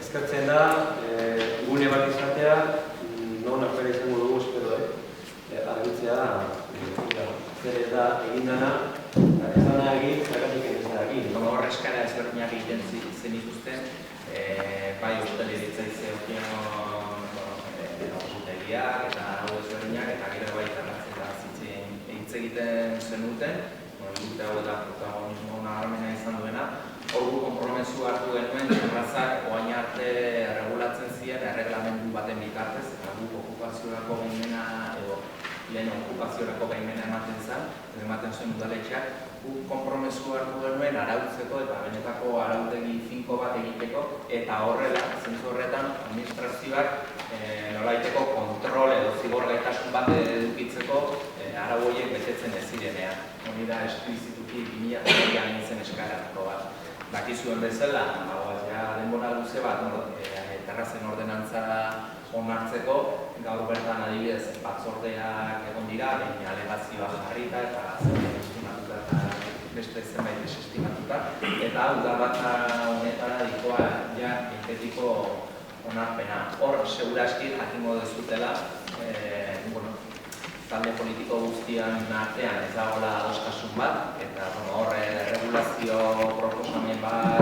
eskertzen da, gune bat izatea, non afera izango dugu espero, argitzea, zer ez da egin dana, ez dana egin, zergatik ez da egin. Hor eskara ezberdinak egiten zenituzten, bai hosteleritza izan hotelia eta hau ezberdinak, eta gero bai terratzen hitz egiten zenuten, urte hau eta protagonismo nabarmena izan duena. Ordu konpromezu hartu genuen, terrazak oain arte regulatzen ziren erreglamendu baten bitartez, eta guk okupaziorako baimena edo lehen okupaziorako baimena ematen zuen udaletxeak, guk konpromezu hartu genuen arautzeko eta benetako arautegi finko bat egiteko, eta horrela, zentzu horretan, administrazioak nolaiteko kontrol edo zigorgaitasun bat edukitzeko arau horiek betetzen ez zirenean. Hori da esplizituki 2000an nintzen eskaratako bat. Dakizuen bezala, denbora luze bat terrazen ordenantza onartzeko, gaur bertan adibidez batzordeak egon dira, baina alegazioa jarrita eta zenbait estimatuta eta beste zenbait desestimatuta. Eta udalbatza honetara dikoa ja enpetiko onarpena. Hor, seguraski jakingo dezutela, talde politiko guztian artean ez dagoela adostasun bat, eta hor regulazio proposamen bat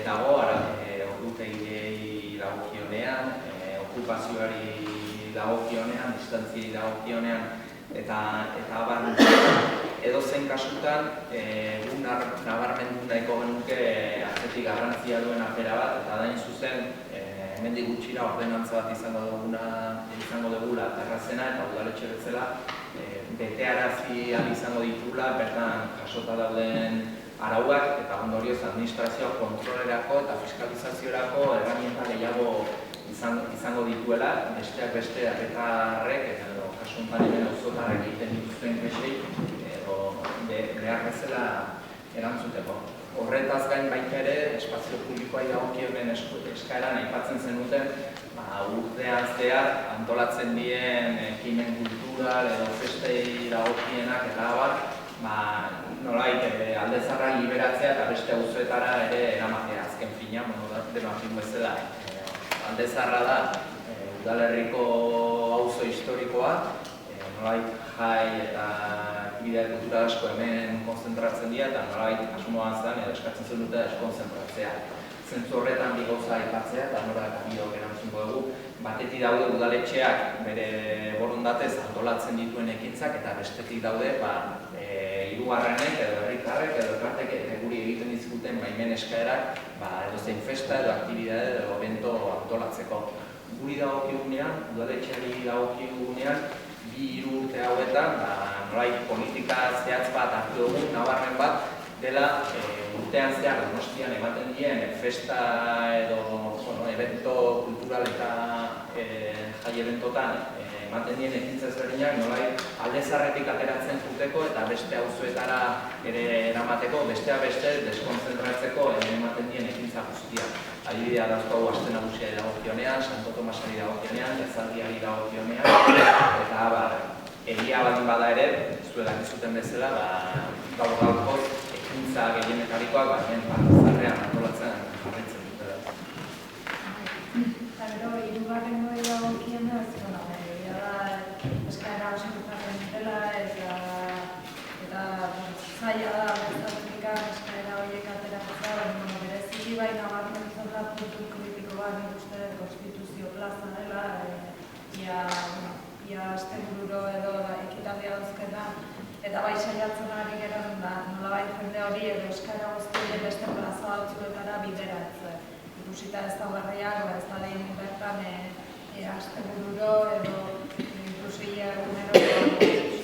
dago, ordutegiei dagokionean, okupazioari dagokionean, distantziei dagokionean, eta abar edozein kasutan nabarmendu nahiko genuke atzetik garrantzia duen afera bat, eta dain zuzen hemendik gutxira ordenantza bat izango dugula terrazena eta udaletxe bezala betearazi izango ditugula bertan jasota dauden arauak eta ondorioz administrazioa kontrolerako eta fiskalizaziorako erramienta gehiago izango dituela, besteak beste herritarrek edo kasu honetan hemen auzotarrek egiten dituzten kexei edo behar bezala erantzuteko. Horretaz gain baita ere, espazio publikoa dagokionen eskaeran aipatzen zenuten, urtean zehar antolatzen dien ekimen kultural edo festei dagokienak eta abar, nolait alde zaharra liberatzea eta beste auzoetara ere eramatea azken fina, denoakin bezala. Alde zaharra da, udalerriko auzo historikoa, nolait jai eta bidea kultura asko hemen konzentratzen dira eta nolabait asmoa zen edo eskatzen zen dute konzentratzea. Zentzu horretan bi gauza aipatzea eta nora eta biok erantzungo dugu. Batetik daude udaletxeak bere borondatez antolatzen dituen ekintzak eta bestetik daude hirugarrenek edo herritarrek edo elkartek guri egiten dizkuten baimen eskaerak edozein festa edo aktibidade edo evento antolatzeko. Guri dagokigunean, udaletxeari dagokigunean, 2 urte hauetan, nolait politika zehatz bat hartu dugu, nabarmen bat, dela urtean zehar Donostian ematen dien festa edo evento kultural eta jai eventotan ematen dien ekintza ezberdinak nolait alde zaharretik ateratzen juteko eta beste auzoetara ere eramateko, besteak beste deskonzentratzeko ematen dien ekintza guztiak. Adibidea dauzkagu aste nagusiari dagokionean, Santo Tomasari dagokionean, jazaldiari dagokionean, eta egia baldin bada ere, zuela dizuten bezala, gaur-gaurkoz ekintza gehienetarikoak hemen zarrean antolatzen jarraitzen dutela. Eta gero, hirugarrengo dagokionez, eskaera osatzen dutela eta zaila da bezatzetik eskaera horiek ateratzea, bereziki bai nabarmentzen da puntu kritiko bat nik uste konstituzio plaza dela, ia astebururo edo ekitaldia dauzketa, eta bai saiatzen ari garen nolabait jende hori edo eskaera guztien beste plaza batzuetara bideratzen. Ikusita ez da berriak, ez da lehen bertan astebururo edo inklusi egunero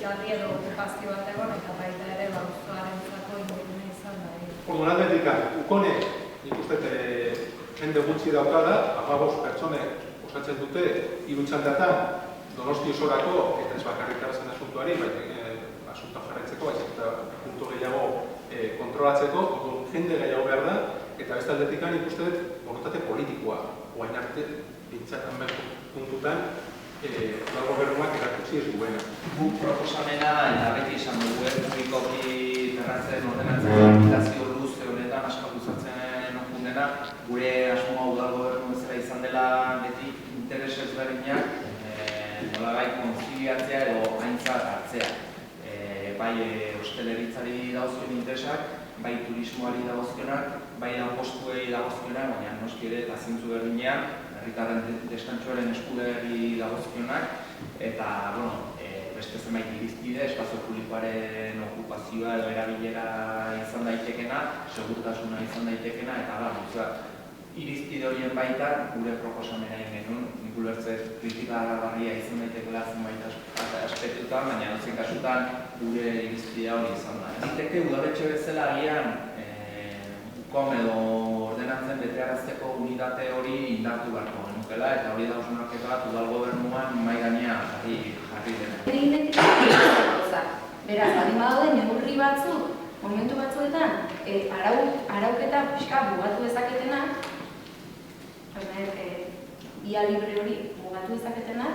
jaldi edo okupazio bat egon eta baita ere auzoarentzako ingurune izan da. Orduan aldetik, ukone ikusten jende gutxi daukala, 15 pertsonek osatzen dute hiru txandatan Donosti osorako eta ez bakarrik terrazen asuntuari, asuntua jarraitzeko, baizik eta puntu gehiago kontrolatzeko, jende gehiago behar da, eta beste aldetik ikusten dut borontate politikoa, oain arte, bintzatan behar puntutan, gobernuak erakutsi ez duena. Guk proposamena eta beti izan dugu publikoki terrazen ordenatzen limitazio luze honetan asko luzatzen okundena, gure asmoa udalgo kopiatzea edo aintzat hartzea. Bai osteleritzari dagozkion interesak, bai turismoari dagozkionak, bai lanpostuei dagozkionak, baina noski ere eta zintzu berdinean, herritarren deskantsuaren eskuberri dagozkionak, eta, beste zenbait irizpide, espazio publikoaren okupazioa edo erabilera izan daitekena, segurtasuna izan daitekena, eta irizpide horien baitan gure proposamena egin genuen, nik ulertzez kritikagarria izan daitekela zenbait aspektutan, baina edozein kasutan gure irizpidea hori izan da. Egiteke udaletxe bezala agian UKOM edo ordenatzen betearazteko unitate hori indartu beharko genukela, eta hori da hausnarketa bat udal gobernuan mahai gainean jarri dena. Beraz, baldin badaude neurri batzuk, momentu batzuetan, arauketa pixka mugatu dezaketenak, ia libre hori mugatu dezaketenak,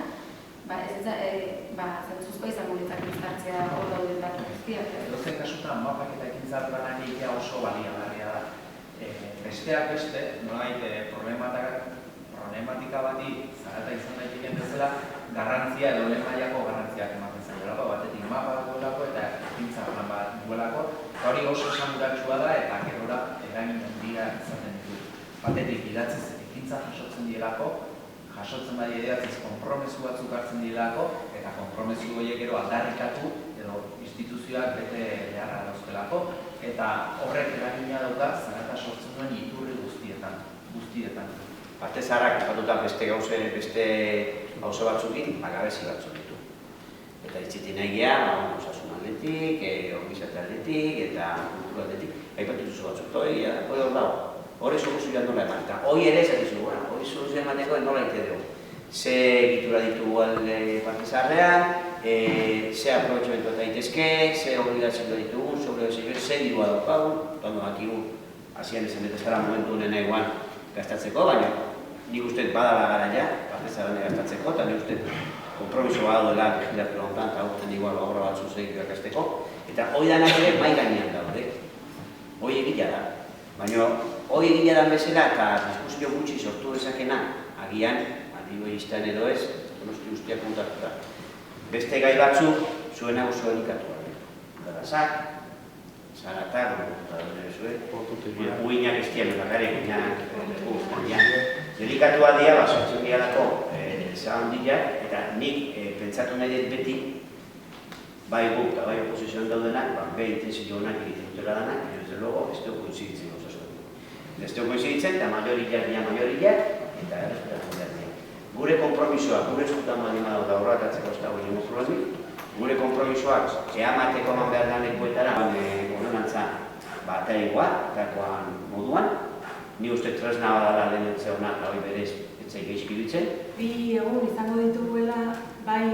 zentzuzkoa izango litzake instartzea hor dauden datu guztiak. Edozein kasutan, mapak eta ekintzat lan egitea oso baliagarria da. Besteak beste, nolabait problematika bati zarata izan daiteken bezala, garrantzia edo lehen mailako garrantziak ematen zailolako, batetik mapa duelako eta ekintza plan bat duelako, eta hori oso esanguratsua da eta gerora eragin handia izaten ditu. Batetik idatziz ekintza jasotzen dielako, jasotzen badi idatziz konpromesu batzuk hartzen dielako, eta konpromesu horiek gero aldarrikatu edo instituzioak bete beharra dauzkelako, eta horrek eragina dauka zarata sortzen duen iturri guztietan. Batez harrak ipatuta beste gauza batzukin, gabezi batzuk ditu. Eta itzitin egia, osasun aldetik, ongizate aldetik, eta kultura aldetik, aipatu zuzu batzuk. Hori hor dago, hori soluzioa nola eman. Eta hori ere esakizu, hori soluzioa emateko nola ite dugu. Ze egitura ditugu alde partizarrean, ze aprobetxamentu eta daitezke, ze obligazioa ditugu, ze dirua daukagu, tondo bakigu, hasian esan betezkara momentu honen eguan gastatzeko, baina nik uste badala garaia, partizarrean gastatzeko, eta nik uste kompromiso baduela legislatura honetan, eta urten igual obra batzu segituak gasteko, eta hori danak ere mai gainean daude. Hori egila da. Baina hori egila da bezala eta diskusio gutxi sortu dezakena, agian, aldigo iztean edo ez, donosti guztiak kontatuta. Beste gai batzuk, zuena oso delikatu da. Garazak, zaratak, uinak ez dian, bakare uinak, delikatu aldia, sortzen dialako handiak, eta nik pentsatu nahi dut beti, bai guk eta bai oposizioan daudenak, behi intensio honak egiten dutela danak, eta desde luego ez dugu koinziditzen gauza zuen. Ez dugu koinziditzen, eta mayorillak, eta errespetatu behar dira. Gure kompromisoak, gure eskutan baldin badau da horratatzeko ez dago ingo problemik, gure kompromisoak eamateko eman behar da lekuetara, honenantza bataigoa, dakoan moduan, ni uste tresna badala lehenetze honak, hori berez, etzai geizkibitzen. Bi egun izango dituguela, bai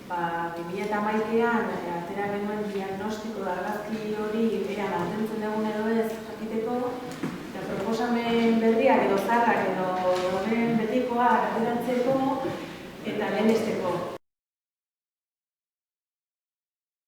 2011an atera genuen diagnostiko argazki hori ea mantentzen dugun edo ez jakiteko, eta proposamen berriak edo zarrak edo honen betikoak ateratzeko eta lehenesteko.